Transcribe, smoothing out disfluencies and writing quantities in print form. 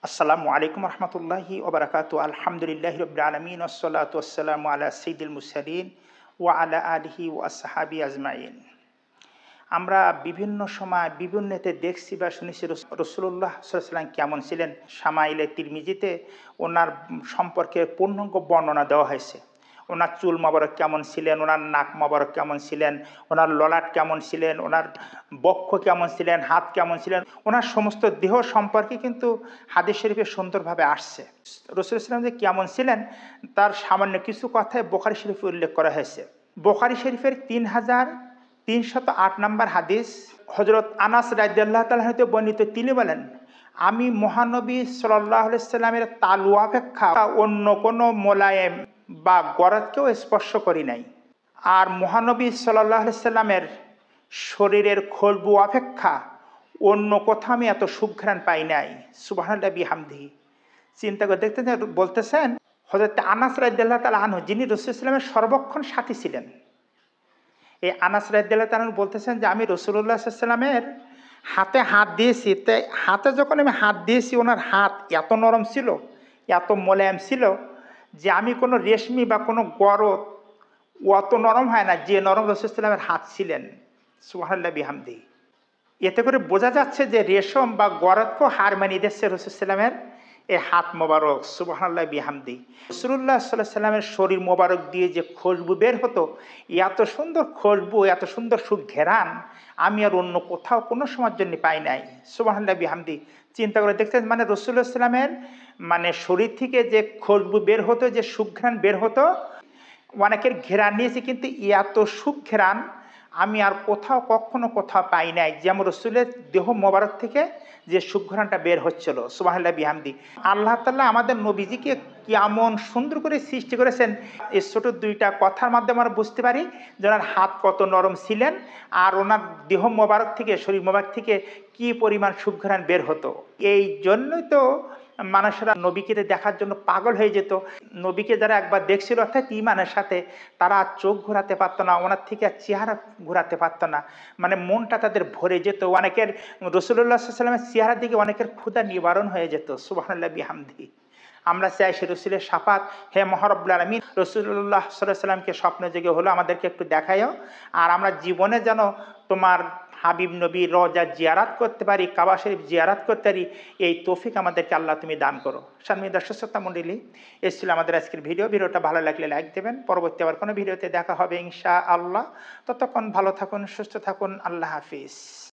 আসসালামু আলাইকুম রহমতুল্লাহি ওবরাকাতু। আলহামদুলিল্লাহি রাব্বিল আলামিন ওয়াসসালাতু ওয়াসসালামু আলা সাইয়্যিদিল মুরসালিন ওয়া আলা আলিহি ওয়া আসহাবিহি আজমাইন। আমরা বিভিন্ন সময় বিভিন্নতে দেখছি বা শুনেছি রাসূলুল্লাহ সাল্লাল্লাহু আলাইহি ওয়াসাল্লাম কেমন ছিলেন। শামাইলে তিরমিজিতে ওনার সম্পর্কে পূর্ণাঙ্গ বর্ণনা দেওয়া হয়েছে। ওনার চুল মোবারক কেমন ছিলেন, ওনার নাক মোবারক কেমন ছিলেন, ওনার ললাট কেমন ছিলেন, ওনার বক্ষ কেমন ছিলেন, হাত কেমন ছিলেন, ওনার সমস্ত দেহ সম্পর্কে কিন্তু হাদিস শরীফে সুন্দরভাবে আসছে। রাসূল সাল্লাল্লাহু আলাইহি ওয়াসাল্লাম যে কেমন ছিলেন তার সামান্য কিছু কথায় বুখারী শরীফে উল্লেখ করা হয়েছে। বুখারী শরীফের 3308 নম্বর হাদিস, হযরত আনাস রাদিয়াল্লাহু তাআলা হতে বর্ণিত। তিনি বলেন, আমি মহানবী সাল্লাল্লাহু আলাইহি সাল্লামের তালু অপেক্ষা অন্য কোনো মোলায়েম বা গরাদকেও স্পর্শ করি নাই। আর মহানবী সাল্লাল্লাহু আলাইহি সাল্লামের শরীরের খুশবু অপেক্ষা অন্য কোথাও আমি এত সুঘ্রাণ পাই নাই। সুবহানাল্লাহি বিহামদিহি। চিন্তা করে দেখতে বলতেছেন হযরত আনাস রাদিয়াল্লাহু তাআলা আনহু, যিনি রাসূল সাল্লাল্লাহু আলাইহি ওয়াসাল্লামের সর্বক্ষণ সাথী ছিলেন। এই আনাস রাদিয়াল্লাহু তাআলা আনহু বলতেছেন যে আমি রাসূলুল্লাহ সাল্লাল্লাহু আলাইহি ওয়াসাল্লামের হাতে হাত দিয়েছি। তাই হাতে যখন আমি হাত দিয়েছি, ওনার হাত এত নরম ছিল, এত মোলায়েম ছিল যে আমি কোনো রেশমি বা কোনো গরদ অত নরম হয় না যে নরম রাসূল সাল্লাল্লাহু আলাইহি ওয়াসাল্লামের হাত ছিলেন। সুবহানাল্লাহি বিহামদিহি। এতে করে বোঝা যাচ্ছে যে রেশম বা গরদকেও হার মানিয়ে দিচ্ছে রাসূল সাল্লাল্লাহু আলাইহি ওয়াসাল্লামের এই হাত মোবারক। সুবহানাল্লাহি বিহামদিহি। রাসূলুল্লাহ সাল্লাল্লাহু আলাইহি ওয়াসাল্লামের শরীর মোবারক দিয়ে যে খুশবু বের হতো, এত সুন্দর খুশবু, এত সুন্দর সুঘ্রাণ আমি আর অন্য কোথাও কোনো সময়ের জন্য পাই নাই। সুবহানাল্লাহি বিহামদিহি। চিন্তা করে দেখছেন, মানে রাসূলুল্লাহ সাল্লাল্লাহু আলাইহি ওয়াসাল্লামের মানে শরীর থেকে যে খুশবু বের হতো, যে সুঘ্রাণ বের হতো, অনেকের ঘেরান নিয়েছে, কিন্তু এত সুঘ্রাণ আমি আর কোথাও কখনো কোথাও পাই নাই, যেমন রসুলের দেহ মোবারক থেকে যে সুঘ্রাণটা বের হচ্ছিল। সুবহানাল্লাহি বিহামদিহি। আল্লাহ তাআলা আমাদের নবীজিকে কেমন সুন্দর করে সৃষ্টি করেছেন, এই ছোট দুইটা কথার মাধ্যমে আমরা বুঝতে পারি যে ওনার হাত কত নরম ছিলেন আর ওনার দেহ মোবারক থেকে, শরীর মোবারক থেকে কি পরিমাণ সুঘ্রাণ বের হতো। এই জন্যই তো মানুষেরা নবীকে দেখার জন্য পাগল হয়ে যেত। নবীকে যারা একবার দেখছিল, অর্থাৎ ঈমানের সাথে, তারা চোখ ঘোরাতে পারতো না, ওনার থেকে আর চেহারা ঘোরাতে পারতো না, মানে মনটা তাদের ভরে যেত। অনেকের রাসূলুল্লাহ সাল্লাল্লাহু আলাইহি ওয়াসাল্লামের চেহারার দিকে অনেকের ক্ষুধা নিবারণ হয়ে যেত। সুবহানাল্লাহি বিহামদিহি। আমরা চাই সে রসুলের শাফাত। হে মহারব্বুল আলামিন, রাসূলুল্লাহ সাল্লাল্লাহু আলাইহি ওয়াসাল্লামকে স্বপ্ন জেগে হলো আমাদেরকে একটু দেখায়ও, আর আমরা জীবনে যেন তোমার হাবিব নবীর রওজা জিয়ারাত করতে পারি, কাবা শরীফ জিয়ারাত করতে পারি, এই তৌফিক আমাদেরকে আল্লাহ তুমি দান করো। সম্মানিত দর্শক শ্রোতা মণ্ডলী, এই ছিল আমাদের আজকের ভিডিওটা ভালো লাগলে লাইক দেবেন। পরবর্তী আবার কোনো ভিডিওতে দেখা হবে ইনশাআল্লাহ। ততক্ষণ ভালো থাকুন, সুস্থ থাকুন। আল্লাহ হাফিজ।